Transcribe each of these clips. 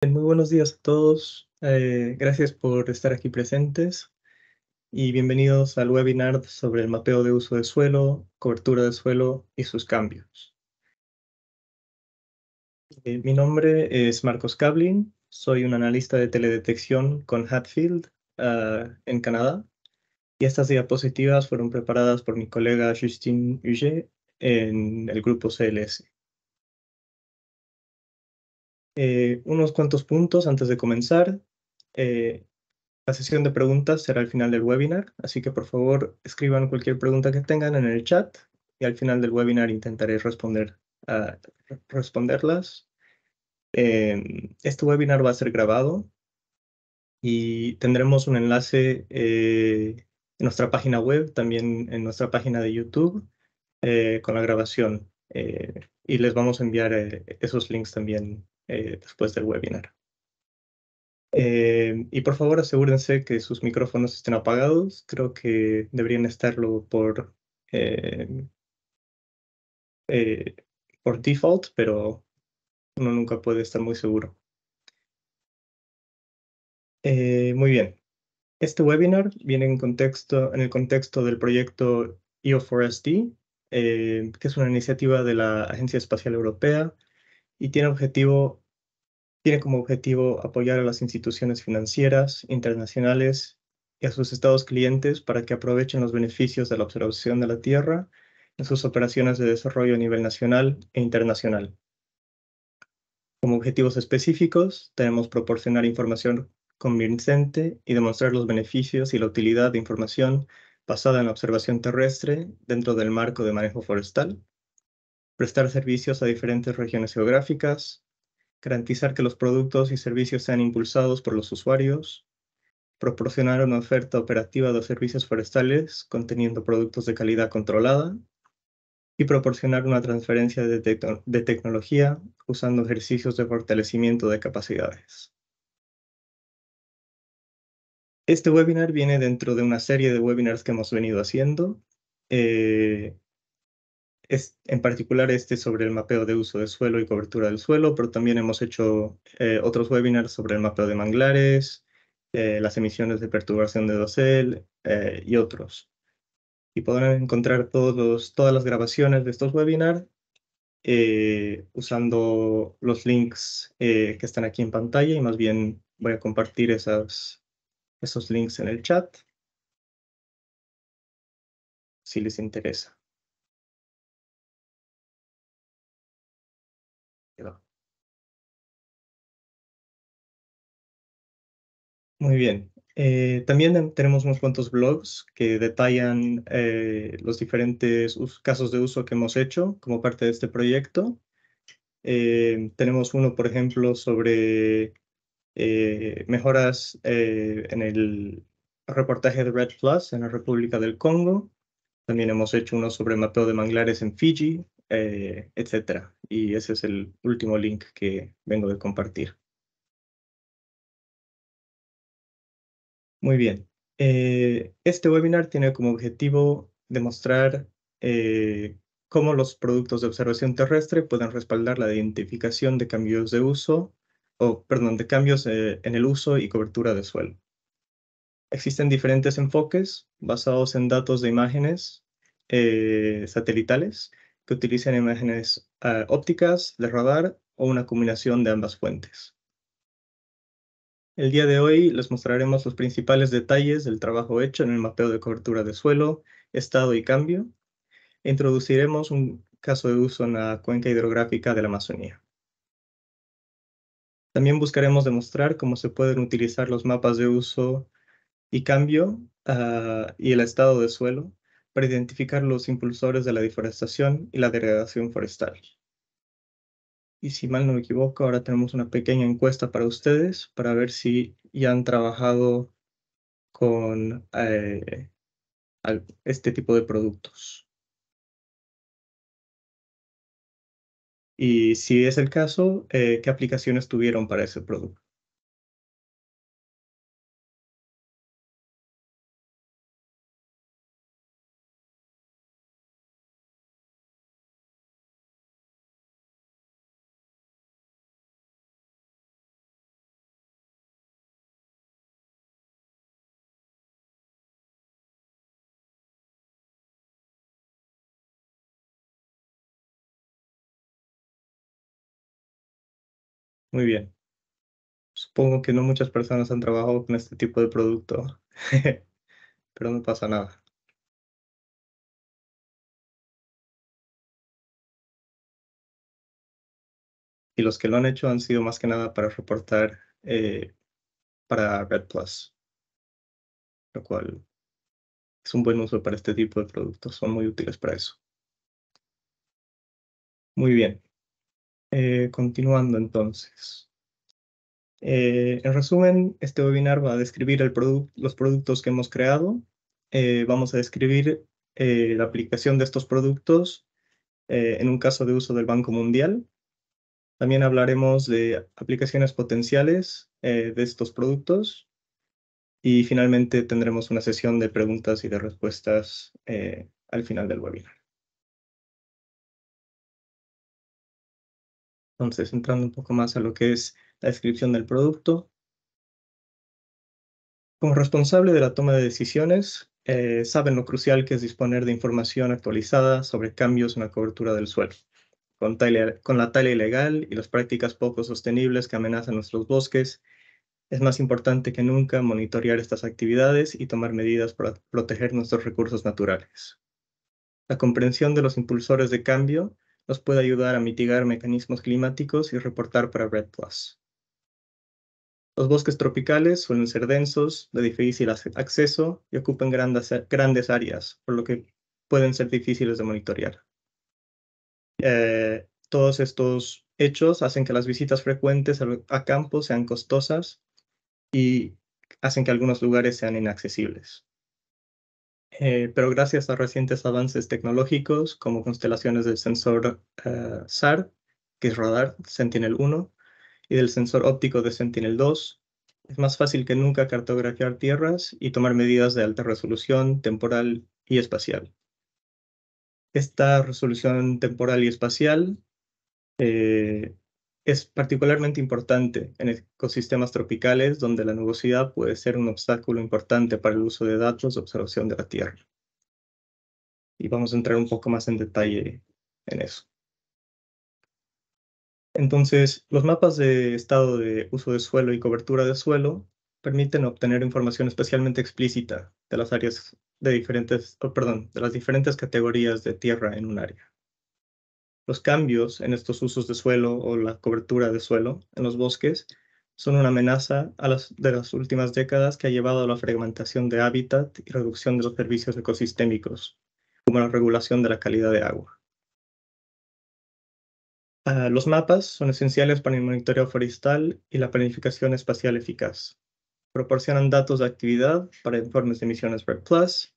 Muy buenos días a todos. Gracias por estar aquí presentes y bienvenidos al webinar sobre el mapeo de uso de suelo, cobertura de suelo y sus cambios. Mi nombre es Marcos Cablin, soy un analista de teledetección con Hatfield en Canadá, y estas diapositivas fueron preparadas por mi colega Justine Huget en el grupo CLS. Unos cuantos puntos antes de comenzar. Eh, La sesión de preguntas será al final del webinar, así que por favor escriban cualquier pregunta que tengan en el chat y al final del webinar intentaré ah, responderlas. Este webinar va a ser grabado y tendremos un enlace en nuestra página web, también en nuestra página de YouTube con la grabación, y les vamos a enviar esos links también después del webinar. Y por favor asegúrense que sus micrófonos estén apagados. Creo que deberían estarlo eh, eh, por default, pero uno nunca puede estar muy seguro. Muy bien. Este webinar viene en el contexto del proyecto EO4SD, que es una iniciativa de la Agencia Espacial Europea y tiene como objetivo apoyar a las instituciones financieras internacionales y a sus estados clientes para que aprovechen los beneficios de la observación de la Tierra en sus operaciones de desarrollo a nivel nacional e internacional. Como objetivos específicos, tenemos proporcionar información convincente y demostrar los beneficios y la utilidad de información basada en la observación terrestre dentro del marco de manejo forestal, prestar servicios a diferentes regiones geográficas, garantizar que los productos y servicios sean impulsados por los usuarios, proporcionar una oferta operativa de servicios forestales conteniendo productos de calidad controlada y proporcionar una transferencia de tecnología usando ejercicios de fortalecimiento de capacidades. Este webinar viene dentro de una serie de webinars que hemos venido haciendo. Eh, en particular sobre el mapeo de uso de suelo y cobertura del suelo, pero también hemos hecho otros webinars sobre el mapeo de manglares, las emisiones de perturbación de dosel y otros. Y podrán encontrar todas las grabaciones de estos webinars usando los links que están aquí en pantalla, y más bien voy a compartir esos links en el chat si les interesa. Muy bien. También tenemos unos cuantos blogs que detallan los diferentes casos de uso que hemos hecho como parte de este proyecto. Tenemos uno, por ejemplo, sobre mejoras en el reportaje de Red Plus en la República del Congo. También hemos hecho uno sobre mapeo de manglares en Fiji, etc. Y ese es el último link que vengo de compartir. Muy bien. Este webinar tiene como objetivo demostrar cómo los productos de observación terrestre pueden respaldar la identificación de cambios de uso, de cambios en el uso y cobertura de suelo. Existen diferentes enfoques basados en datos de imágenes satelitales que utilizan imágenes ópticas, de radar o una combinación de ambas fuentes. El día de hoy les mostraremos los principales detalles del trabajo hecho en el mapeo de cobertura de suelo, estado y cambio, e introduciremos un caso de uso en la cuenca hidrográfica de la Amazonía. También buscaremos demostrar cómo se pueden utilizar los mapas de uso y cambio y el estado de suelo para identificar los impulsores de la deforestación y la degradación forestal. Y si mal no me equivoco, ahora tenemos una pequeña encuesta para ustedes para ver si ya han trabajado con este tipo de productos. Y si es el caso, ¿qué aplicaciones tuvieron para ese producto? Muy bien. Supongo que no muchas personas han trabajado con este tipo de producto, pero no pasa nada. Y los que lo han hecho han sido más que nada para reportar para Red Plus, lo cual es un buen uso para este tipo de productos. Son muy útiles para eso. Muy bien. Continuando entonces. En resumen, este webinar va a describir los productos que hemos creado. Vamos a describir la aplicación de estos productos en un caso de uso del Banco Mundial. También hablaremos de aplicaciones potenciales de estos productos y finalmente tendremos una sesión de preguntas y de respuestas al final del webinar. Entonces, entrando un poco más a lo que es la descripción del producto. Como responsable de la toma de decisiones, saben lo crucial que es disponer de información actualizada sobre cambios en la cobertura del suelo. Con la tala ilegal y las prácticas poco sostenibles que amenazan nuestros bosques, es más importante que nunca monitorear estas actividades y tomar medidas para proteger nuestros recursos naturales. La comprensión de los impulsores de cambio nos puede ayudar a mitigar mecanismos climáticos y reportar para Red Plus. Los bosques tropicales suelen ser densos, de difícil acceso y ocupan grandes áreas, por lo que pueden ser difíciles de monitorear. Todos estos hechos hacen que las visitas frecuentes a campos sean costosas y hacen que algunos lugares sean inaccesibles. Pero gracias a recientes avances tecnológicos como constelaciones del sensor SAR, que es radar Sentinel-1, y del sensor óptico de Sentinel-2, es más fácil que nunca cartografiar tierras y tomar medidas de alta resolución, temporal y espacial. Esta resolución temporal y espacial es particularmente importante en ecosistemas tropicales donde la nubosidad puede ser un obstáculo importante para el uso de datos de observación de la Tierra. Y vamos a entrar un poco más en detalle en eso. Entonces, los mapas de estado de uso de suelo y cobertura de suelo permiten obtener información especialmente explícita de las áreas de de las diferentes categorías de tierra en un área. Los cambios en estos usos de suelo o la cobertura de suelo en los bosques son una amenaza de las últimas décadas que ha llevado a la fragmentación de hábitat y reducción de los servicios ecosistémicos, como la regulación de la calidad de agua. Los mapas son esenciales para el monitoreo forestal y la planificación espacial eficaz. Proporcionan datos de actividad para informes de emisiones REDD+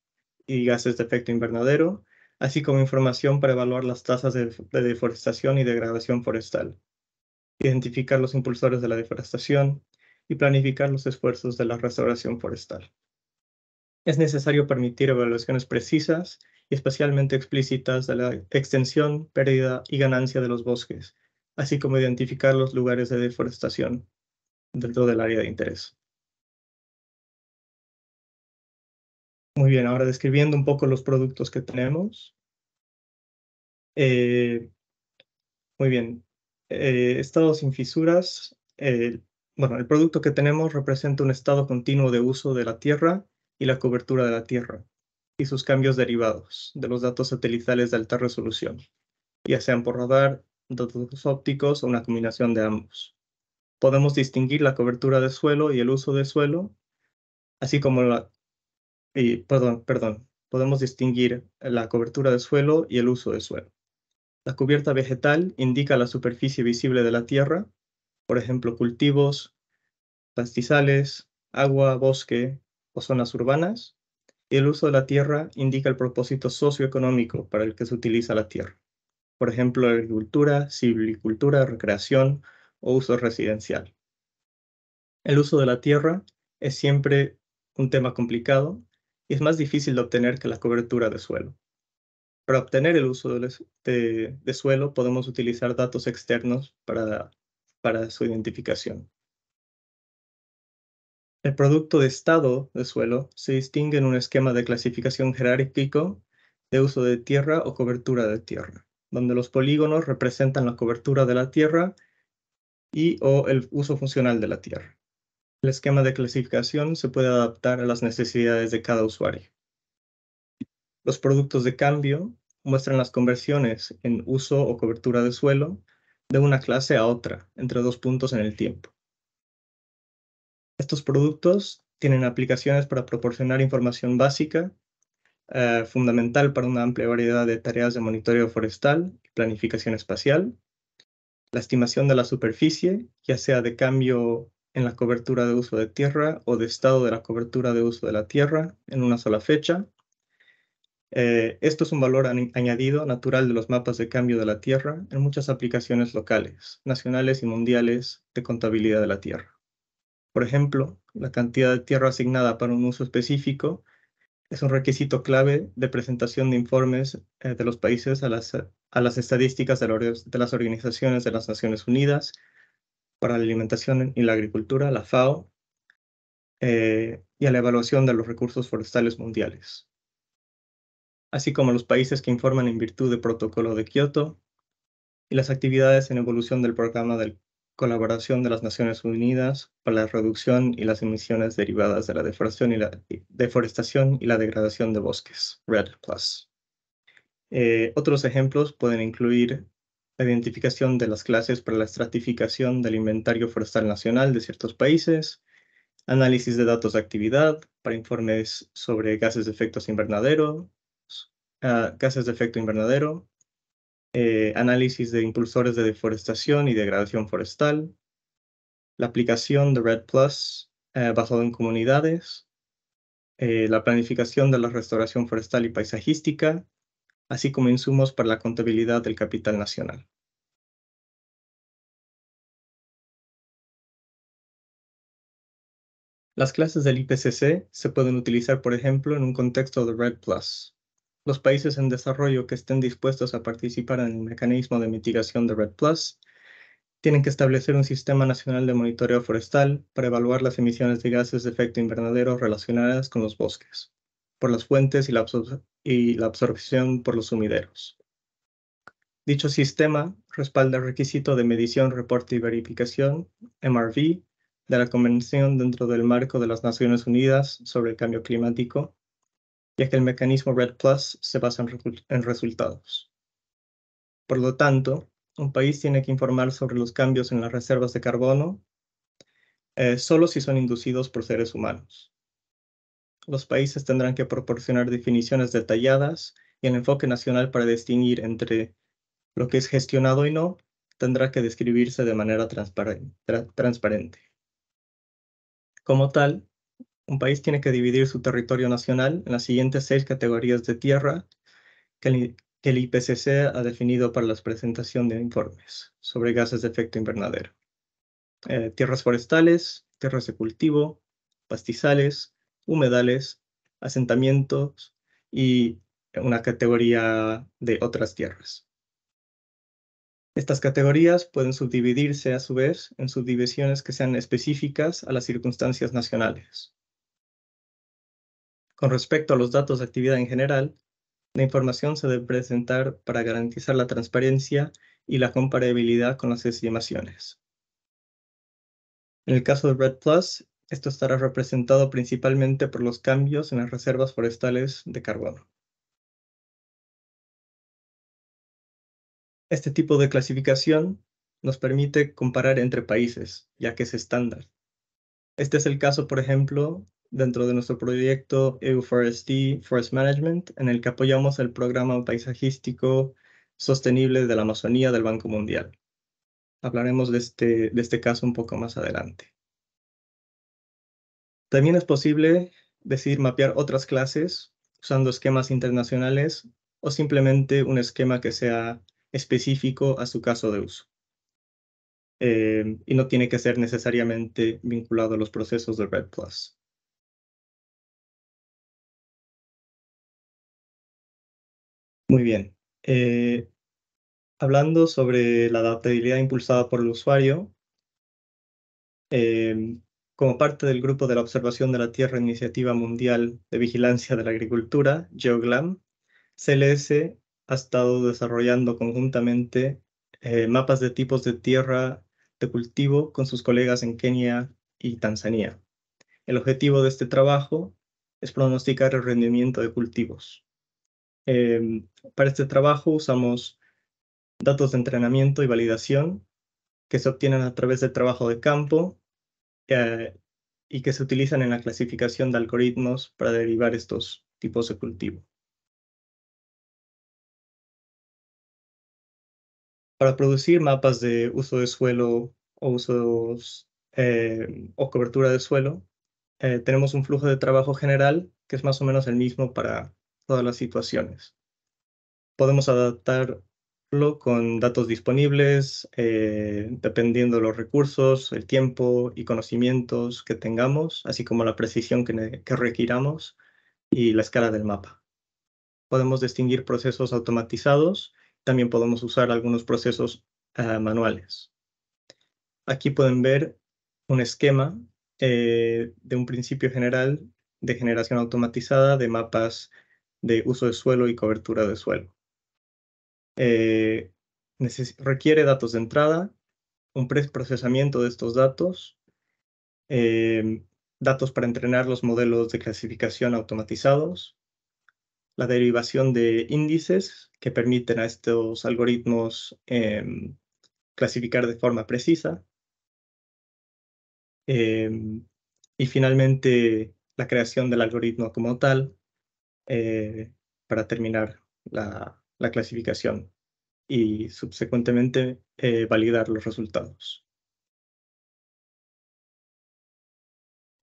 y gases de efecto invernadero, así como información para evaluar las tasas de deforestación y degradación forestal, identificar los impulsores de la deforestación y planificar los esfuerzos de la restauración forestal. Es necesario permitir evaluaciones precisas y especialmente explícitas de la extensión, pérdida y ganancia de los bosques, así como identificar los lugares de deforestación dentro del área de interés. Muy bien, ahora describiendo un poco los productos que tenemos. Eh, Muy bien. Estado sin fisuras. Bueno, el producto que tenemos representa un estado continuo de uso de la Tierra y la cobertura de la Tierra y sus cambios derivados de los datos satelitales de alta resolución, ya sean por radar, datos ópticos o una combinación de ambos. Podemos distinguir la cobertura de suelo y el uso de suelo, así como podemos distinguir la cobertura de suelo y el uso de suelo. La cubierta vegetal indica la superficie visible de la tierra, por ejemplo, cultivos, pastizales, agua, bosque o zonas urbanas, y el uso de la tierra indica el propósito socioeconómico para el que se utiliza la tierra, por ejemplo, agricultura, silvicultura, recreación o uso residencial. El uso de la tierra es siempre un tema complicado y es más difícil de obtener que la cobertura de suelo. Para obtener el uso de suelo podemos utilizar datos externos para su identificación. El producto de estado de suelo se distingue en un esquema de clasificación jerárquico de uso de tierra o cobertura de tierra, donde los polígonos representan la cobertura de la tierra y o el uso funcional de la tierra. El esquema de clasificación se puede adaptar a las necesidades de cada usuario. Los productos de cambio muestran las conversiones en uso o cobertura de suelo de una clase a otra, entre dos puntos en el tiempo. Estos productos tienen aplicaciones para proporcionar información básica, fundamental para una amplia variedad de tareas de monitoreo forestal y planificación espacial, la estimación de la superficie, ya sea de cambio en la cobertura de uso de tierra o de estado de la cobertura de uso de la tierra en una sola fecha. Esto es un valor añadido natural de los mapas de cambio de la tierra en muchas aplicaciones locales, nacionales y mundiales de contabilidad de la tierra. Por ejemplo, la cantidad de tierra asignada para un uso específico es un requisito clave de presentación de informes de los países a las estadísticas de las organizaciones de las Naciones Unidas para la Alimentación y la Agricultura, la FAO, y a la evaluación de los recursos forestales mundiales, así como los países que informan en virtud del Protocolo de Kioto y las actividades en evolución del Programa de Colaboración de las Naciones Unidas para la reducción y las emisiones derivadas de la deforestación y la degradación de bosques, REDD+. Otros ejemplos pueden incluir la identificación de las clases para la estratificación del inventario forestal nacional de ciertos países, análisis de datos de actividad para informes sobre gases de efecto invernadero, análisis de impulsores de deforestación y degradación forestal, la aplicación de REDD+, basado en comunidades, la planificación de la restauración forestal y paisajística, así como insumos para la contabilidad del capital nacional. Las clases del IPCC se pueden utilizar, por ejemplo, en un contexto de REDD+. Los países en desarrollo que estén dispuestos a participar en el mecanismo de mitigación de REDD+, tienen que establecer un sistema nacional de monitoreo forestal para evaluar las emisiones de gases de efecto invernadero relacionadas con los bosques, por las fuentes y la absorción por los sumideros. Dicho sistema respalda el requisito de medición, reporte y verificación, MRV, de la Convención dentro del marco de las Naciones Unidas sobre el Cambio Climático, ya que el mecanismo REDD+ se basa en resultados. Por lo tanto, un país tiene que informar sobre los cambios en las reservas de carbono solo si son inducidos por seres humanos. Los países tendrán que proporcionar definiciones detalladas y el enfoque nacional para distinguir entre lo que es gestionado y no tendrá que describirse de manera transparente. Como tal, un país tiene que dividir su territorio nacional en las siguientes 6 categorías de tierra que el IPCC ha definido para la presentación de informes sobre gases de efecto invernadero. Tierras forestales, tierras de cultivo, pastizales, humedales, asentamientos y una categoría de otras tierras. Estas categorías pueden subdividirse a su vez en subdivisiones que sean específicas a las circunstancias nacionales. Con respecto a los datos de actividad en general, la información se debe presentar para garantizar la transparencia y la comparabilidad con las estimaciones. En el caso de REDD+, esto estará representado principalmente por los cambios en las reservas forestales de carbono. Este tipo de clasificación nos permite comparar entre países, ya que es estándar. Este es el caso, por ejemplo, dentro de nuestro proyecto EU4SD Forest Management, en el que apoyamos el programa paisajístico sostenible de la Amazonía del Banco Mundial. Hablaremos de este caso un poco más adelante. También es posible decidir mapear otras clases usando esquemas internacionales o simplemente un esquema que sea específico a su caso de uso. Y no tiene que ser necesariamente vinculado a los procesos de REDD+. Muy bien. Hablando sobre la adaptabilidad impulsada por el usuario, como parte del grupo de la observación de la Tierra Iniciativa Mundial de Vigilancia de la Agricultura, GeoGLAM, CLS ha estado desarrollando conjuntamente mapas de tipos de tierra de cultivo con sus colegas en Kenia y Tanzania. El objetivo de este trabajo es pronosticar el rendimiento de cultivos. Para este trabajo usamos datos de entrenamiento y validación que se obtienen a través del trabajo de campo eh, y que se utilizan en la clasificación de algoritmos para derivar estos tipos de cultivo. Para producir mapas de uso de suelo o usos o cobertura de suelo, tenemos un flujo de trabajo general que es más o menos el mismo para todas las situaciones. Podemos adaptarlo con datos disponibles, dependiendo de los recursos, el tiempo y conocimientos que tengamos, así como la precisión que requiramos y la escala del mapa. Podemos distinguir procesos automatizados, también podemos usar algunos procesos manuales. Aquí pueden ver un esquema de un principio general de generación automatizada de mapas de uso de suelo y cobertura de suelo. Requiere datos de entrada, un preprocesamiento de estos datos, datos para entrenar los modelos de clasificación automatizados, la derivación de índices que permiten a estos algoritmos clasificar de forma precisa, y finalmente la creación del algoritmo como tal para terminar la clasificación y subsecuentemente validar los resultados.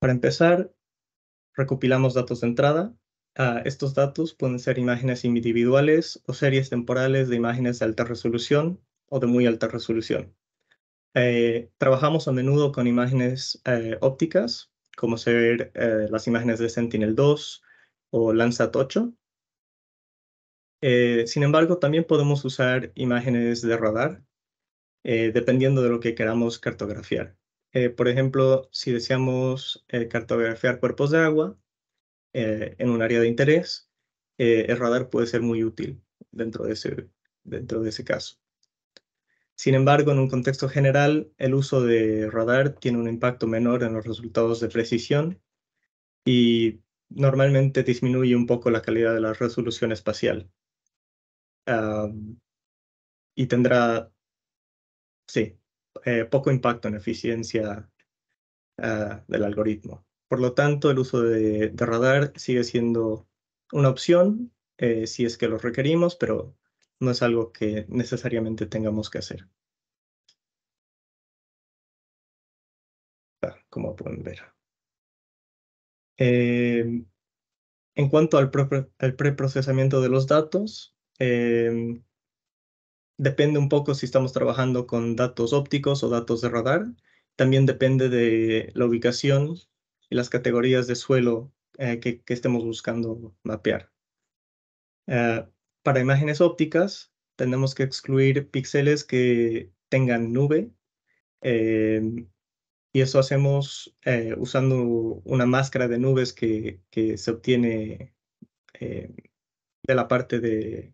Para empezar, recopilamos datos de entrada. Estos datos pueden ser imágenes individuales o series temporales de imágenes de alta resolución o de muy alta resolución. Trabajamos a menudo con imágenes ópticas, como ser las imágenes de Sentinel-2 o Landsat 8. Sin embargo, también podemos usar imágenes de radar, dependiendo de lo que queramos cartografiar. Por ejemplo, si deseamos cartografiar cuerpos de agua en un área de interés, el radar puede ser muy útil dentro de ese caso. Sin embargo, en un contexto general, el uso de radar tiene un impacto menor en los resultados de precisión y normalmente disminuye un poco la calidad de la resolución espacial. Y tendrá, sí, poco impacto en eficiencia del algoritmo. Por lo tanto, el uso de radar sigue siendo una opción si es que lo requerimos, pero no es algo que necesariamente tengamos que hacer, como pueden ver. En cuanto al preprocesamiento de los datos, depende un poco si estamos trabajando con datos ópticos o datos de radar. También depende de la ubicación y las categorías de suelo que estemos buscando mapear. Para imágenes ópticas, tenemos que excluir píxeles que tengan nube. Y eso hacemos usando una máscara de nubes que se obtiene de la parte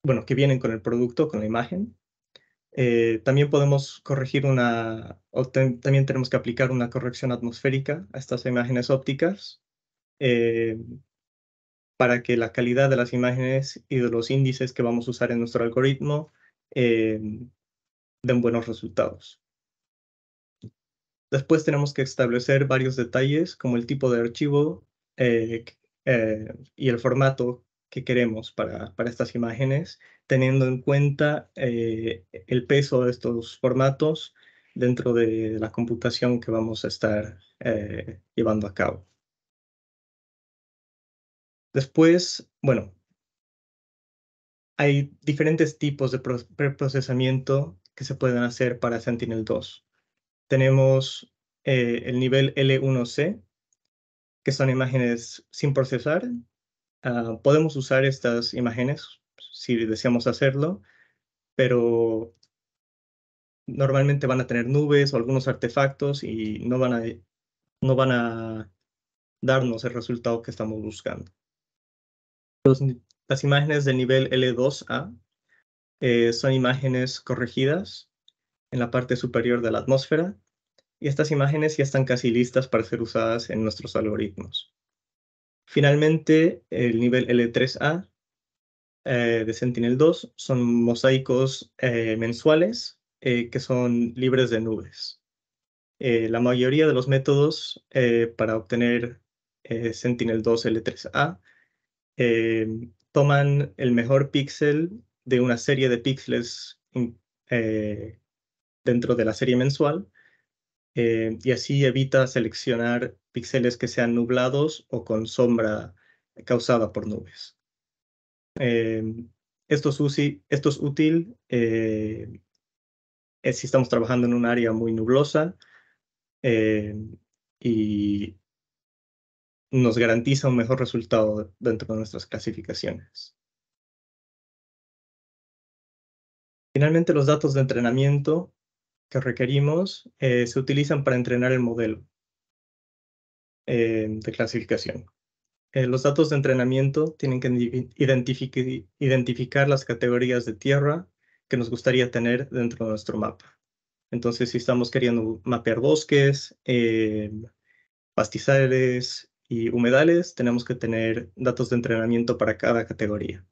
bueno, que vienen con el producto, con la imagen. También podemos corregir también tenemos que aplicar una corrección atmosférica a estas imágenes ópticas eh, para que la calidad de las imágenes y de los índices que vamos a usar en nuestro algoritmo eh, den buenos resultados. Después tenemos que establecer varios detalles como el tipo de archivo y el formato que queremos para estas imágenes, teniendo en cuenta el peso de estos formatos dentro de la computación que vamos a estar llevando a cabo. Después, bueno, hay diferentes tipos de preprocesamiento que se pueden hacer para Sentinel-2. Tenemos el nivel L1C, que son imágenes sin procesar. Podemos usar estas imágenes si deseamos hacerlo, pero normalmente van a tener nubes o algunos artefactos y no van a darnos el resultado que estamos buscando. Las imágenes del nivel L2A Son imágenes corregidas en la parte superior de la atmósfera y estas imágenes ya están casi listas para ser usadas en nuestros algoritmos. Finalmente, el nivel L3A de Sentinel-2 son mosaicos mensuales que son libres de nubes. La mayoría de los métodos para obtener Sentinel-2 L3A toman el mejor píxel de una serie de píxeles eh, dentro de la serie mensual y así evita seleccionar píxeles que sean nublados o con sombra causada por nubes. Eh, esto es útil si estamos trabajando en un área muy nublosa eh, y nos garantiza un mejor resultado dentro de nuestras clasificaciones. Finalmente, los datos de entrenamiento que requerimos se utilizan para entrenar el modelo de clasificación. Los datos de entrenamiento tienen que identificar las categorías de tierra que nos gustaría tener dentro de nuestro mapa. Entonces, si estamos queriendo mapear bosques, pastizales y humedales, tenemos que tener datos de entrenamiento para cada categoría.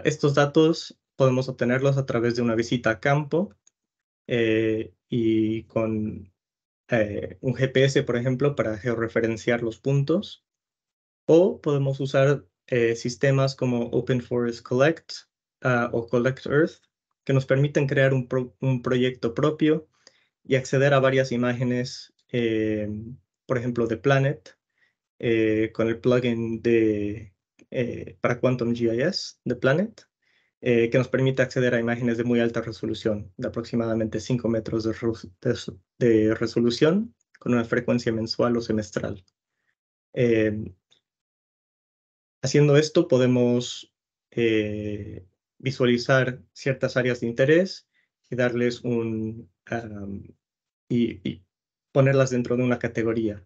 Estos datos podemos obtenerlos a través de una visita a campo y con un GPS, por ejemplo, para georreferenciar los puntos. O podemos usar sistemas como Open Forest Collect o Collect Earth, que nos permiten crear un proyecto propio y acceder a varias imágenes, por ejemplo, de Planet, con el plugin para Quantum GIS de Planet, que nos permite acceder a imágenes de muy alta resolución, de aproximadamente 5 metros de resolución, con una frecuencia mensual o semestral. Haciendo esto podemos visualizar ciertas áreas de interés y darles y ponerlas dentro de una categoría.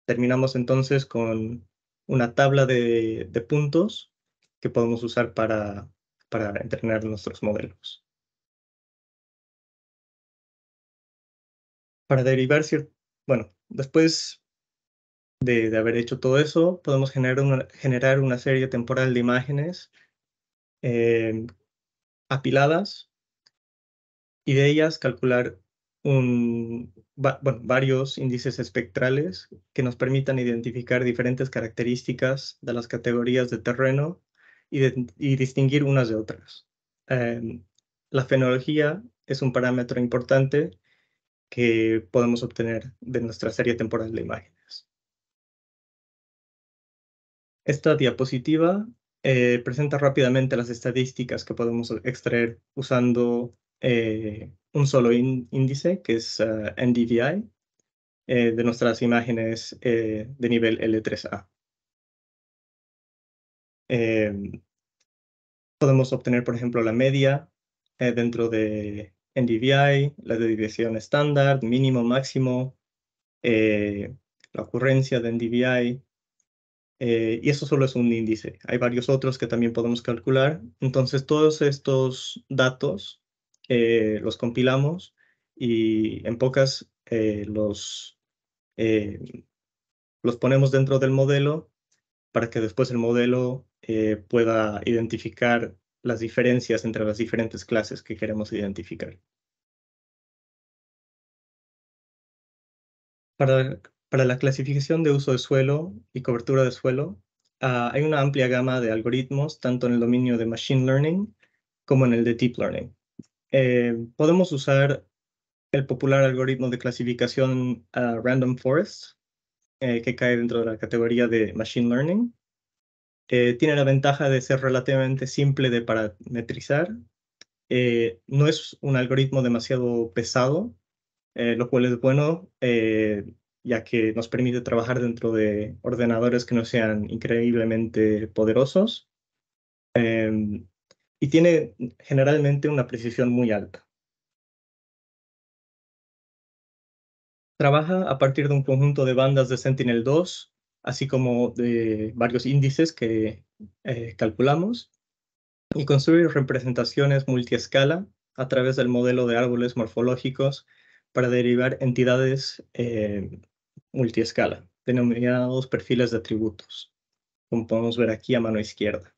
Terminamos entonces con una tabla de puntos que podemos usar para entrenar nuestros modelos. Para derivar, bueno, después de haber hecho todo eso, podemos generar una serie temporal de imágenes eh, apiladas y de ellas calcular varios índices espectrales que nos permitan identificar diferentes características de las categorías de terreno y distinguir unas de otras. La fenología es un parámetro importante que podemos obtener de nuestra serie temporal de imágenes. Esta diapositiva presenta rápidamente las estadísticas que podemos extraer usando un solo índice, que es NDVI, de nuestras imágenes de nivel L3A. Podemos obtener, por ejemplo, la media dentro de NDVI, la desviación estándar, mínimo, máximo, la ocurrencia de NDVI, y eso solo es un índice. Hay varios otros que también podemos calcular. Entonces, todos estos datos los compilamos y en pocas los ponemos dentro del modelo para que después el modelo pueda identificar las diferencias entre las diferentes clases que queremos identificar. Para la clasificación de uso de suelo y cobertura de suelo, hay una amplia gama de algoritmos, tanto en el dominio de Machine Learning como en el de Deep Learning. Podemos usar el popular algoritmo de clasificación Random Forest, que cae dentro de la categoría de Machine Learning. Tiene la ventaja de ser relativamente simple de parametrizar. No es un algoritmo demasiado pesado, lo cual es bueno, ya que nos permite trabajar dentro de ordenadores que no sean increíblemente poderosos, y tiene generalmente una precisión muy alta. Trabaja a partir de un conjunto de bandas de Sentinel-2, así como de varios índices que calculamos. y construir representaciones multiescala a través del modelo de árboles morfológicos para derivar entidades multiescala, denominados perfiles de atributos, como podemos ver aquí a mano izquierda.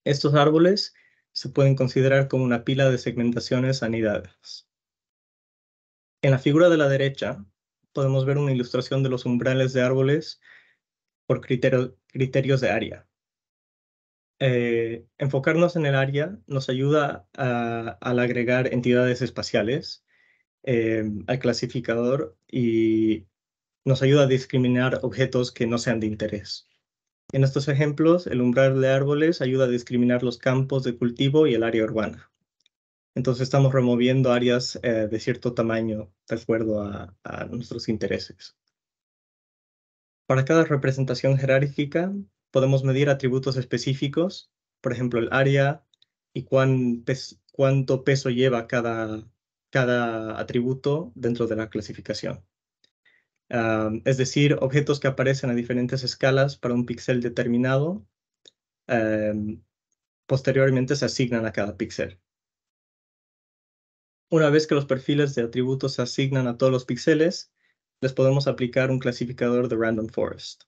Estos árboles se pueden considerar como una pila de segmentaciones anidadas. En la figura de la derecha podemos ver una ilustración de los umbrales de árboles por criterios de área. Enfocarnos en el área nos ayuda al agregar entidades espaciales al clasificador y nos ayuda a discriminar objetos que no sean de interés. En estos ejemplos, el umbral de árboles ayuda a discriminar los campos de cultivo y el área urbana. Entonces estamos removiendo áreas de cierto tamaño de acuerdo a nuestros intereses. Para cada representación jerárquica podemos medir atributos específicos, por ejemplo, el área y cuánto peso lleva cada atributo dentro de la clasificación. Es decir, objetos que aparecen a diferentes escalas para un píxel determinado, posteriormente se asignan a cada píxel. Una vez que los perfiles de atributos se asignan a todos los píxeles, les podemos aplicar un clasificador de Random Forest.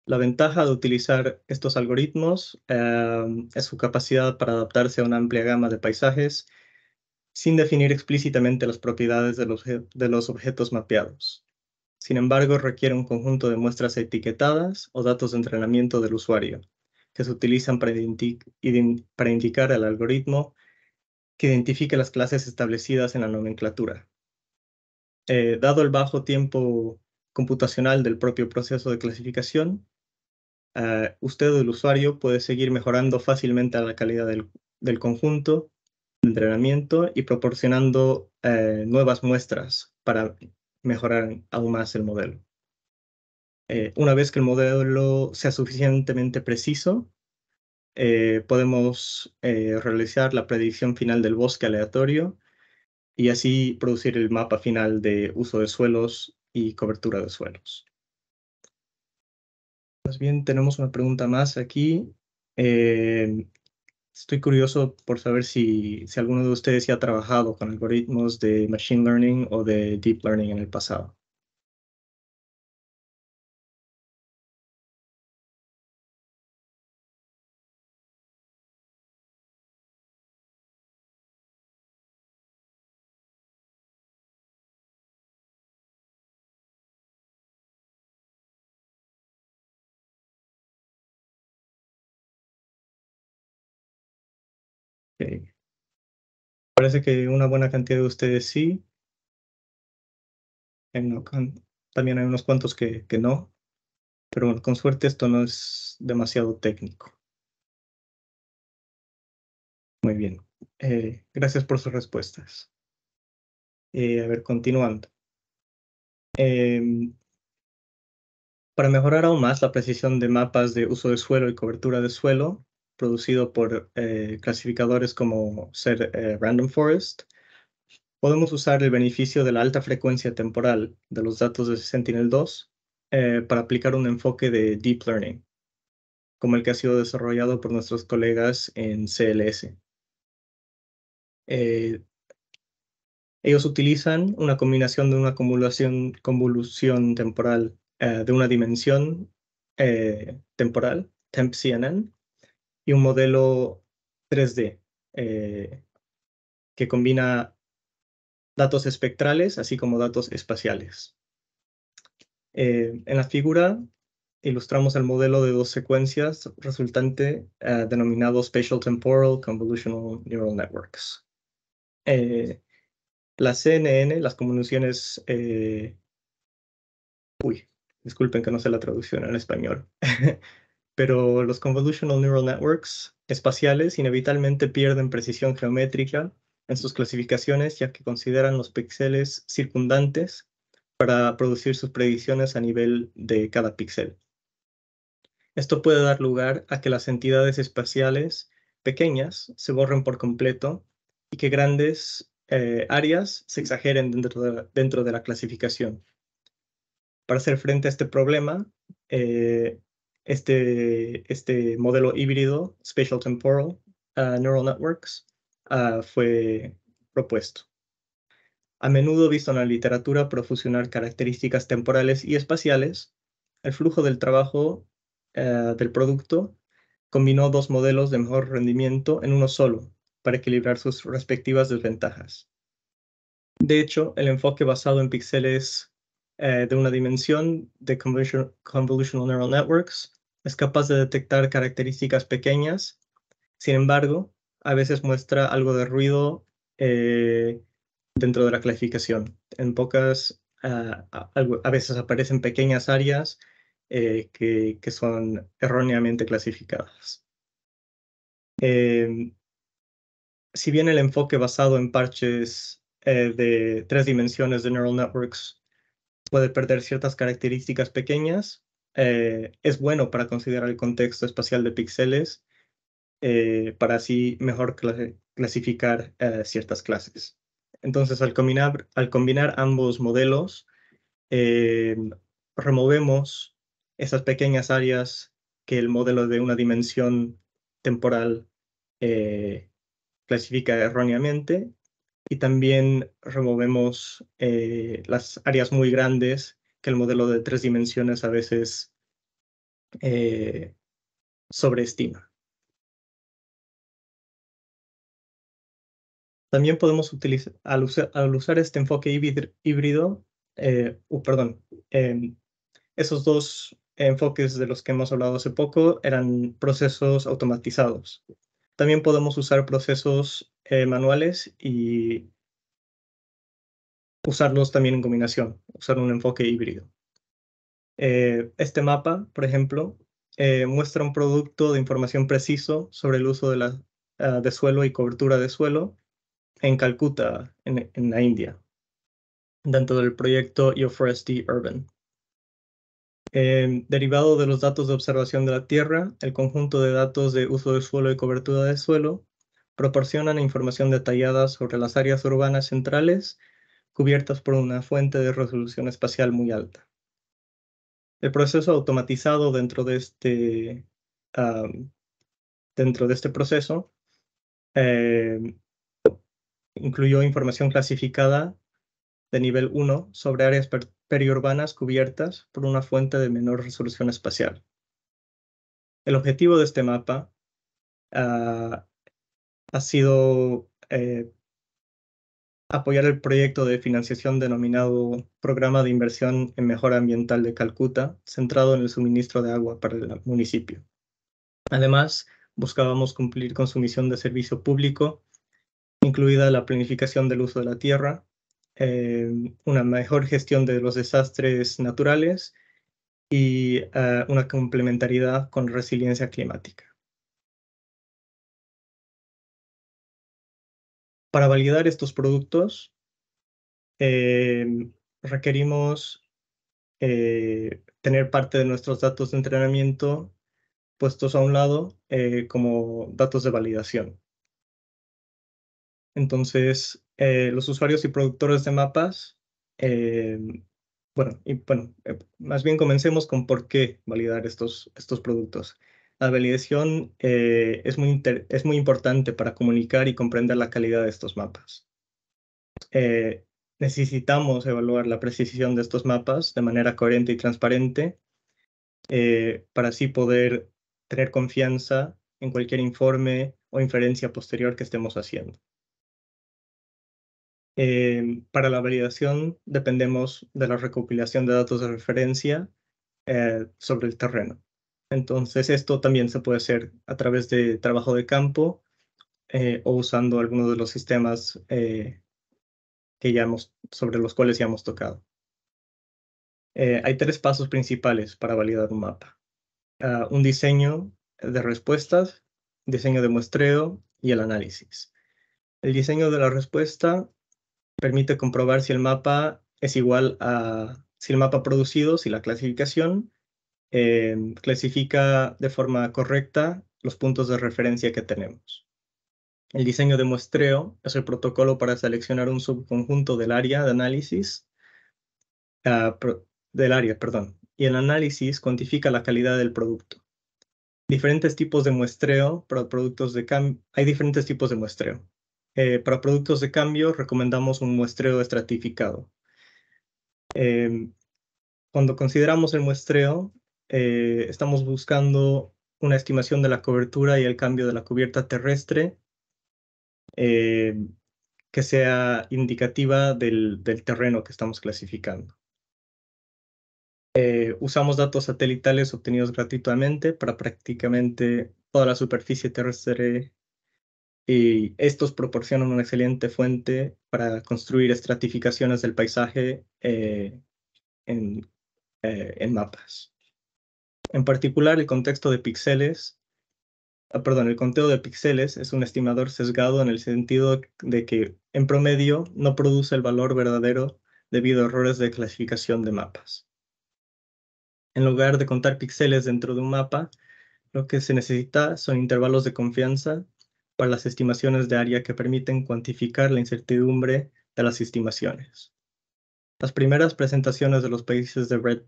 La ventaja de utilizar estos algoritmos es su capacidad para adaptarse a una amplia gama de paisajes sin definir explícitamente las propiedades de los objetos mapeados. Sin embargo, requiere un conjunto de muestras etiquetadas o datos de entrenamiento del usuario, que se utilizan para indicar al algoritmo que identifique las clases establecidas en la nomenclatura. Dado el bajo tiempo computacional del propio proceso de clasificación, usted o el usuario puede seguir mejorando fácilmente la calidad del conjunto de entrenamiento y proporcionando nuevas muestras para mejorar aún más el modelo. Una vez que el modelo sea suficientemente preciso, podemos realizar la predicción final del bosque aleatorio y así producir el mapa final de uso de suelos y cobertura de suelos. Más bien, tenemos una pregunta más aquí. Estoy curioso por saber si alguno de ustedes ya ha trabajado con algoritmos de Machine Learning o de Deep Learning en el pasado. Ok. Parece que una buena cantidad de ustedes sí. También hay unos cuantos que no. Pero bueno, con suerte esto no es demasiado técnico. Muy bien. Gracias por sus respuestas. A ver, continuando. Em, para mejorar aún más la precisión de mapas de uso de suelo y cobertura de suelo, producido por clasificadores como ser Random Forest, podemos usar el beneficio de la alta frecuencia temporal de los datos de Sentinel-2 para aplicar un enfoque de Deep Learning, como el que ha sido desarrollado por nuestros colegas en CLS. Ellos utilizan una combinación de una convolución temporal de una dimensión temporal, TempCNN, y un modelo 3D que combina datos espectrales así como datos espaciales. En la figura ilustramos el modelo de dos secuencias resultante denominado Spatial Temporal Convolutional Neural Networks. La CNN, las convoluciones, disculpen que no sé la traducción en español, pero los Convolutional Neural Networks espaciales inevitablemente pierden precisión geométrica en sus clasificaciones, ya que consideran los píxeles circundantes para producir sus predicciones a nivel de cada píxel. Esto puede dar lugar a que las entidades espaciales pequeñas se borren por completo y que grandes áreas se exageren dentro de la clasificación. Para hacer frente a este problema, este modelo híbrido, Spatial Temporal Neural Networks, fue propuesto. A menudo visto en la literatura por fusionar características temporales y espaciales, el flujo del trabajo del producto combinó dos modelos de mejor rendimiento en uno solo para equilibrar sus respectivas desventajas. De hecho, el enfoque basado en píxeles de una dimensión de Convolutional Neural Networks es capaz de detectar características pequeñas. Sin embargo, a veces muestra algo de ruido dentro de la clasificación. A veces aparecen pequeñas áreas que son erróneamente clasificadas. Si bien el enfoque basado en parches de 3 dimensiones de neural networks puede perder ciertas características pequeñas, es bueno para considerar el contexto espacial de píxeles para así mejor clasificar ciertas clases. Entonces, al combinar ambos modelos, eh, removemos esas pequeñas áreas que el modelo de una dimensión temporal clasifica erróneamente, y también removemos las áreas muy grandes que el modelo de 3 dimensiones a veces eh, sobreestima. También podemos utilizar, al usar este enfoque híbrido, perdón, esos dos enfoques de los que hemos hablado hace poco eran procesos automatizados. También podemos usar procesos manuales y usarlos también en combinación, usar un enfoque híbrido. Este mapa, por ejemplo, muestra un producto de información preciso sobre el uso de suelo y cobertura de suelo en Calcuta, en la India, dentro del proyecto EOForesty Urban. Derivado de los datos de observación de la Tierra, el conjunto de datos de uso de suelo y cobertura de suelo proporcionan información detallada sobre las áreas urbanas centrales cubiertas por una fuente de resolución espacial muy alta. El proceso automatizado dentro de este proceso incluyó información clasificada de nivel 1 sobre áreas periurbanas cubiertas por una fuente de menor resolución espacial. El objetivo de este mapa ha sido apoyar el proyecto de financiación denominado Programa de Inversión en Mejora Ambiental de Calcuta, centrado en el suministro de agua para el municipio. Además, buscábamos cumplir con su misión de servicio público, incluida la planificación del uso de la tierra, una mejor gestión de los desastres naturales y una complementariedad con resiliencia climática. Para validar estos productos, requerimos tener parte de nuestros datos de entrenamiento puestos a un lado como datos de validación. Entonces, los usuarios y productores de mapas, más bien comencemos con por qué validar estos productos. La validación es muy importante para comunicar y comprender la calidad de estos mapas. Necesitamos evaluar la precisión de estos mapas de manera coherente y transparente para así poder tener confianza en cualquier informe o inferencia posterior que estemos haciendo. Para la validación dependemos de la recopilación de datos de referencia sobre el terreno. Entonces, esto también se puede hacer a través de trabajo de campo o usando algunos de los sistemas sobre los cuales ya hemos tocado. Hay 3 pasos principales para validar un mapa. Un diseño de respuestas, diseño de muestreo y el análisis. El diseño de la respuesta permite comprobar si el mapa es igual si el mapa producido, si la clasificación clasifica de forma correcta los puntos de referencia que tenemos. El diseño de muestreo es el protocolo para seleccionar un subconjunto del área de análisis, y el análisis cuantifica la calidad del producto. Diferentes tipos de muestreo para productos de cambio. Hay diferentes tipos de muestreo. Para productos de cambio recomendamos un muestreo estratificado. Cuando consideramos el muestreo, estamos buscando una estimación de la cobertura y el cambio de la cubierta terrestre eh, que sea indicativa del terreno que estamos clasificando. Usamos datos satelitales obtenidos gratuitamente para prácticamente toda la superficie terrestre y estos proporcionan una excelente fuente para construir estratificaciones del paisaje en, en mapas. En particular, el contexto de píxeles, el conteo de píxeles es un estimador sesgado en el sentido de que, en promedio, no produce el valor verdadero debido a errores de clasificación de mapas. En lugar de contar píxeles dentro de un mapa, lo que se necesita son intervalos de confianza para las estimaciones de área que permiten cuantificar la incertidumbre de las estimaciones. Las primeras presentaciones de los países de REDD+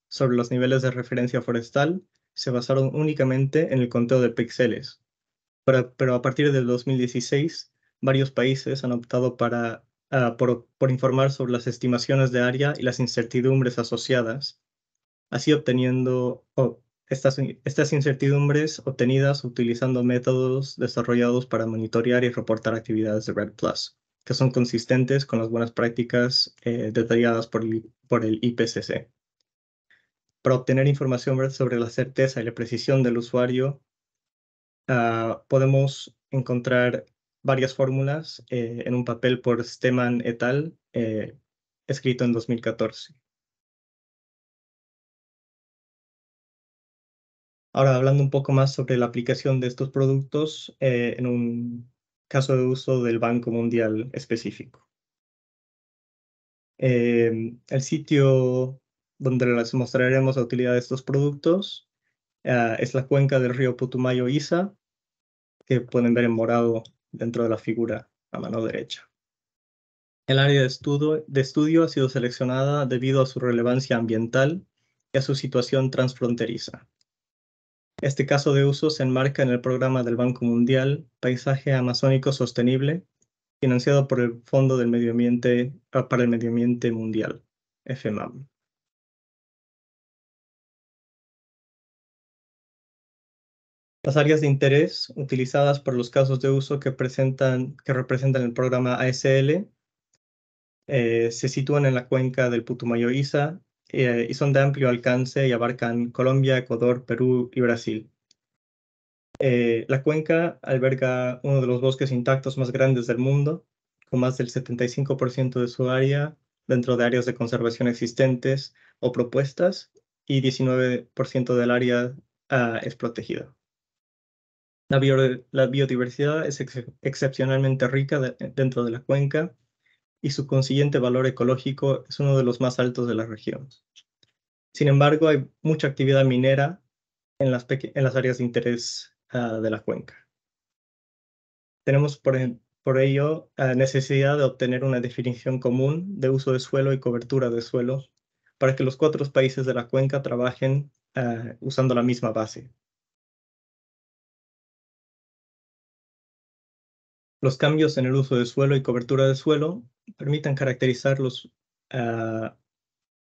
sobre los niveles de referencia forestal se basaron únicamente en el conteo de píxeles, pero a partir del 2016, varios países han optado por informar sobre las estimaciones de área y las incertidumbres asociadas, así obteniendo estas incertidumbres obtenidas utilizando métodos desarrollados para monitorear y reportar actividades de REDD+, que son consistentes con las buenas prácticas detalladas por el IPCC. Para obtener información sobre la certeza y la precisión del usuario, podemos encontrar varias fórmulas en un papel por Stemann et al., escrito en 2014. Ahora, hablando un poco más sobre la aplicación de estos productos en un caso de uso del Banco Mundial específico. El sitio donde les mostraremos la utilidad de estos productos es la cuenca del río Putumayo-Isa, que pueden ver en morado dentro de la figura a mano derecha. El área de estudio ha sido seleccionada debido a su relevancia ambiental y a su situación transfronteriza. Este caso de uso se enmarca en el programa del Banco Mundial Paisaje Amazónico Sostenible, financiado por el Fondo del Medio Ambiente para el Medio Ambiente Mundial, FMAM. Las áreas de interés utilizadas por los casos de uso que representan el programa ASL se sitúan en la cuenca del Putumayo-Isa y son de amplio alcance y abarcan Colombia, Ecuador, Perú y Brasil. La cuenca alberga uno de los bosques intactos más grandes del mundo, con más del 75% de su área dentro de áreas de conservación existentes o propuestas, y 19% del área es protegida. La biodiversidad es excepcionalmente rica dentro de la cuenca y su consiguiente valor ecológico es uno de los más altos de la región. Sin embargo, hay mucha actividad minera en las áreas de interés de la cuenca. Tenemos por ello necesidad de obtener una definición común de uso de suelo y cobertura de suelo para que los 4 países de la cuenca trabajen usando la misma base. Los cambios en el uso de suelo y cobertura de suelo permiten caracterizar los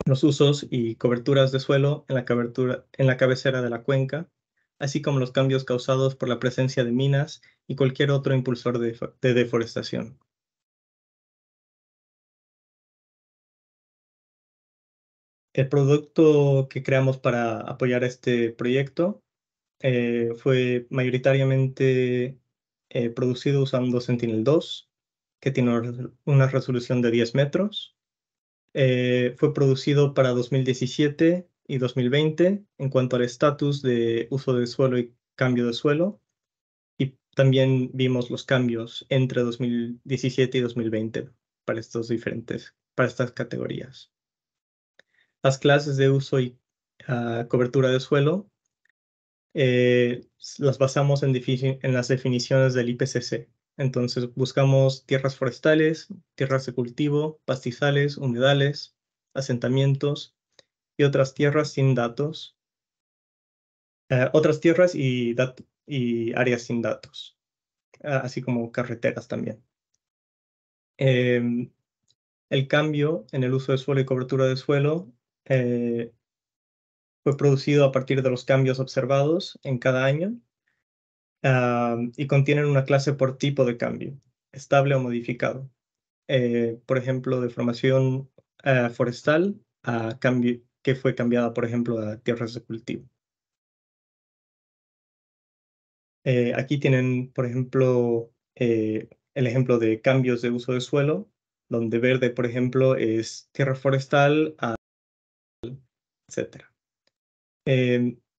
usos y coberturas de suelo en la cabecera de la cuenca, así como los cambios causados por la presencia de minas y cualquier otro impulsor de deforestación. El producto que creamos para apoyar este proyecto fue mayoritariamente producido usando Sentinel-2, que tiene una resolución de 10 metros. Fue producido para 2017 y 2020 en cuanto al estatus de uso de suelo y cambio de suelo. Y también vimos los cambios entre 2017 y 2020 para estas categorías. Las clases de uso y cobertura de suelo las basamos en las definiciones del IPCC. Entonces buscamos tierras forestales, tierras de cultivo, pastizales, humedales, asentamientos y otras tierras sin datos, otras tierras y áreas sin datos, así como carreteras también. Em, el cambio en el uso de suelo y cobertura de suelo eh, fue producido a partir de los cambios observados en cada año, y contienen una clase por tipo de cambio, estable o modificado. Por ejemplo, de formación forestal a cambio, que fue cambiada, por ejemplo, a tierras de cultivo. Aquí tienen, por ejemplo, el ejemplo de cambios de uso de suelo, donde verde, por ejemplo, es tierra forestal, etc.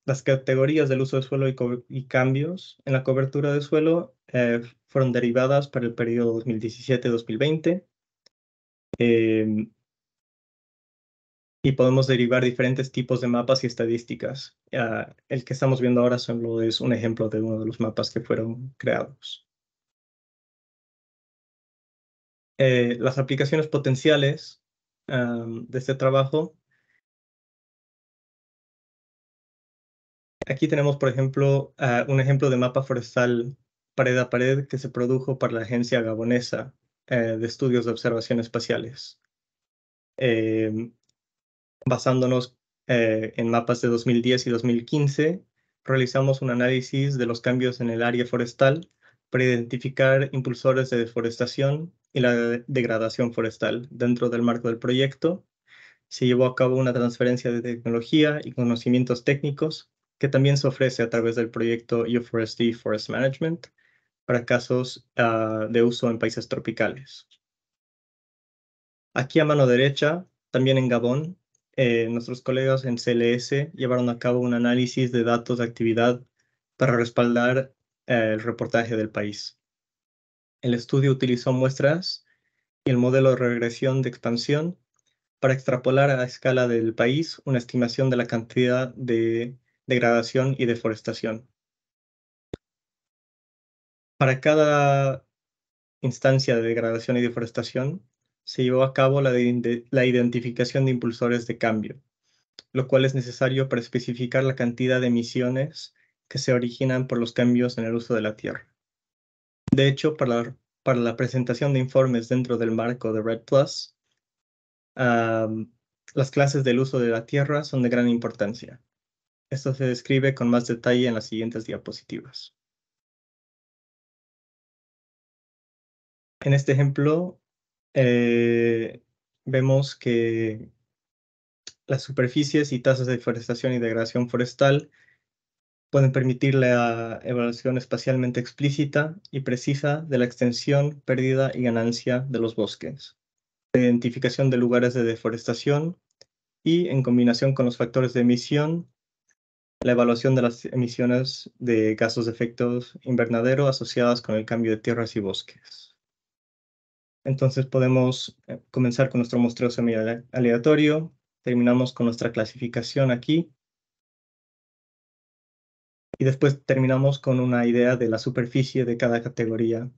Las categorías del uso de suelo y cambios en la cobertura de suelo fueron derivadas para el periodo 2017-2020. Y podemos derivar diferentes tipos de mapas y estadísticas. El que estamos viendo ahora solo es un ejemplo de uno de los mapas que fueron creados. Las aplicaciones potenciales de este trabajo. Aquí tenemos, por ejemplo, un ejemplo de mapa forestal pared a pared que se produjo para la Agencia Gabonesa de Estudios de Observación Espaciales. Basándonos en mapas de 2010 y 2015, realizamos un análisis de los cambios en el área forestal para identificar impulsores de deforestación y la degradación forestal. Dentro del marco del proyecto, se llevó a cabo una transferencia de tecnología y conocimientos técnicos que también se ofrece a través del proyecto EOFOREST Forest Management para casos de uso en países tropicales. Aquí a mano derecha, también en Gabón, nuestros colegas en CLS llevaron a cabo un análisis de datos de actividad para respaldar el reportaje del país. El estudio utilizó muestras y el modelo de regresión de expansión para extrapolar a escala del país una estimación de la cantidad de degradación y deforestación. Para cada instancia de degradación y deforestación, se llevó a cabo la identificación de impulsores de cambio, lo cual es necesario para especificar la cantidad de emisiones que se originan por los cambios en el uso de la tierra. De hecho, para la presentación de informes dentro del marco de REDD+, las clases del uso de la tierra son de gran importancia. Esto se describe con más detalle en las siguientes diapositivas. En este ejemplo, vemos que las superficies y tasas de deforestación y degradación forestal pueden permitir la evaluación espacialmente explícita y precisa de la extensión, pérdida y ganancia de los bosques, la identificación de lugares de deforestación y, en combinación con los factores de emisión, la evaluación de las emisiones de gases de efecto invernadero asociadas con el cambio de tierras y bosques. Entonces podemos comenzar con nuestro muestreo semi-aleatorio. Terminamos con nuestra clasificación aquí. Y después terminamos con una idea de la superficie de cada categoría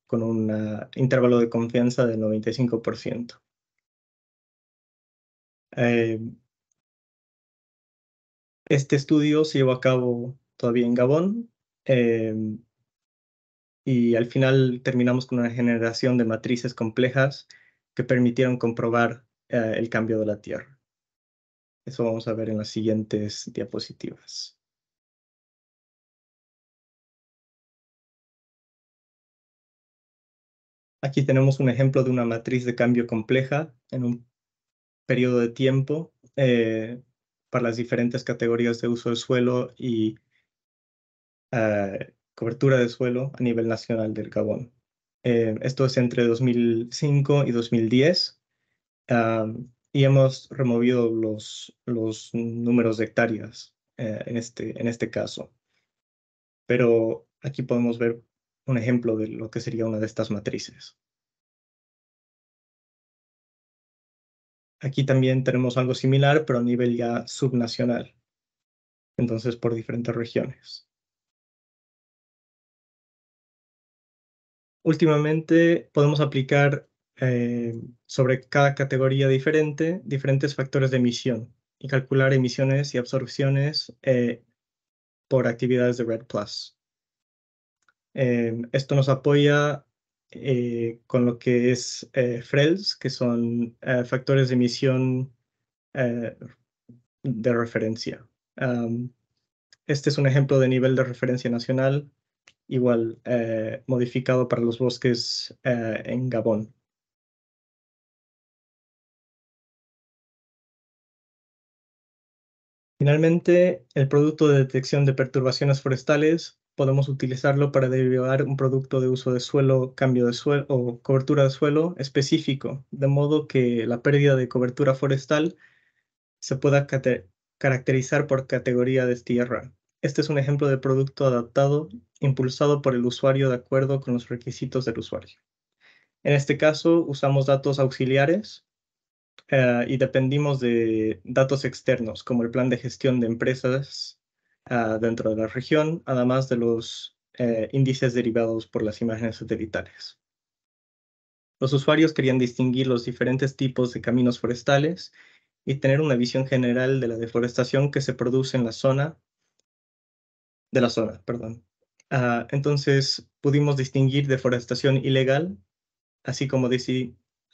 con un intervalo de confianza del 95%. Eh, este estudio se llevó a cabo todavía en Gabón eh, y al final terminamos con una generación de matrices complejas que permitieron comprobar el cambio de la Tierra. Eso vamos a ver en las siguientes diapositivas. Aquí tenemos un ejemplo de una matriz de cambio compleja en un periodo de tiempo para las diferentes categorías de uso del suelo y cobertura de suelo a nivel nacional del Gabón. Esto es entre 2005 y 2010 y hemos removido los números de hectáreas en este caso. Pero aquí podemos ver un ejemplo de lo que sería una de estas matrices. Aquí también tenemos algo similar, pero a nivel ya subnacional. Entonces, por diferentes regiones. Últimamente podemos aplicar sobre cada categoría diferente, diferentes factores de emisión y calcular emisiones y absorciones por actividades de REDD+. Esto nos apoya con lo que es FRELS, que son factores de emisión eh, de referencia. Este es un ejemplo de nivel de referencia nacional, igual modificado para los bosques en Gabón. Finalmente, el producto de detección de perturbaciones forestales podemos utilizarlo para derivar un producto de uso de suelo, cambio de suelo o cobertura de suelo específico, de modo que la pérdida de cobertura forestal se pueda caracterizar por categoría de tierra. Este es un ejemplo de producto adaptado, impulsado por el usuario de acuerdo con los requisitos del usuario. En este caso, usamos datos auxiliares y dependimos de datos externos, como el plan de gestión de empresas dentro de la región, además de los índices derivados por las imágenes satelitales. Los usuarios querían distinguir los diferentes tipos de caminos forestales y tener una visión general de la deforestación que se produce en la zona, perdón. Entonces pudimos distinguir deforestación ilegal, así como,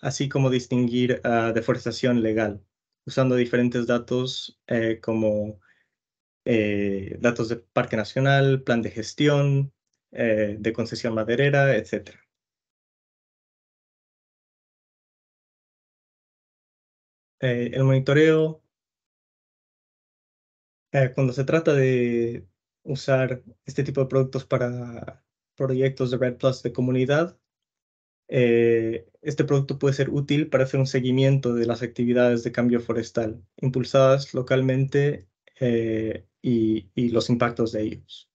así como distinguir deforestación legal, usando diferentes datos como datos de Parque Nacional, plan de gestión, de concesión maderera, etc. El monitoreo, cuando se trata de usar este tipo de productos para proyectos de REDD+ de comunidad, este producto puede ser útil para hacer un seguimiento de las actividades de cambio forestal impulsadas localmente y los impactos de ellos.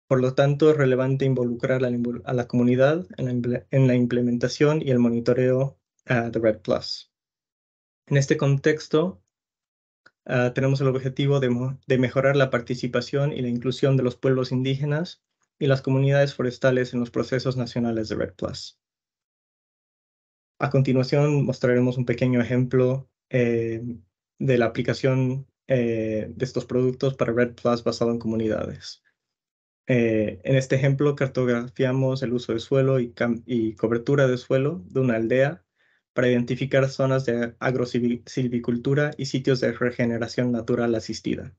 Por lo tanto, es relevante involucrar a la comunidad en la implementación y el monitoreo de REDD+. En este contexto, tenemos el objetivo de mejorar la participación y la inclusión de los pueblos indígenas y las comunidades forestales en los procesos nacionales de REDD+. A continuación mostraremos un pequeño ejemplo de la aplicación de estos productos para REDD+ basado en comunidades. En este ejemplo cartografiamos el uso de suelo y cobertura de suelo de una aldea para identificar zonas de agrosilvicultura y sitios de regeneración natural asistida.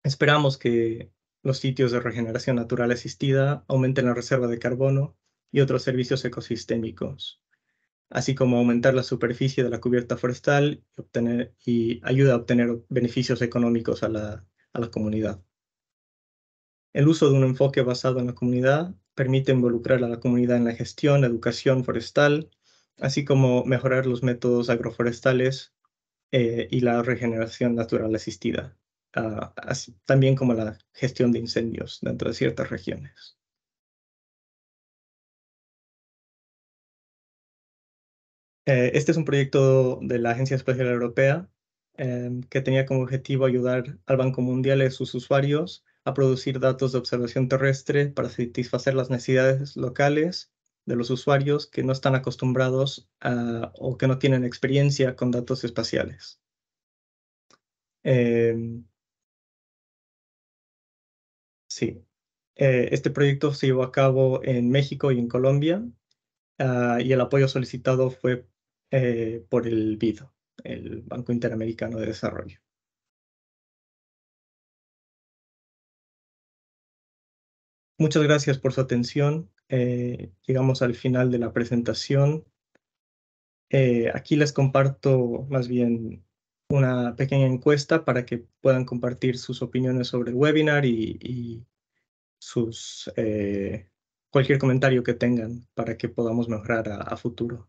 Esperamos que los sitios de regeneración natural asistida aumenten la reserva de carbono y otros servicios ecosistémicos, así como aumentar la superficie de la cubierta forestal y ayuda a obtener beneficios económicos a la comunidad. El uso de un enfoque basado en la comunidad permite involucrar a la comunidad en la gestión, educación forestal, así como mejorar los métodos agroforestales y la regeneración natural asistida, también como la gestión de incendios dentro de ciertas regiones. Este es un proyecto de la Agencia Espacial Europea que tenía como objetivo ayudar al Banco Mundial y a sus usuarios a producir datos de observación terrestre para satisfacer las necesidades locales de los usuarios que no están acostumbrados o que no tienen experiencia con datos espaciales. Sí, este proyecto se llevó a cabo en México y en Colombia y el apoyo solicitado fue por el BID, el Banco Interamericano de Desarrollo. Muchas gracias por su atención. Llegamos al final de la presentación. Aquí les comparto más bien una pequeña encuesta para que puedan compartir sus opiniones sobre el webinar y sus, cualquier comentario que tengan para que podamos mejorar a futuro.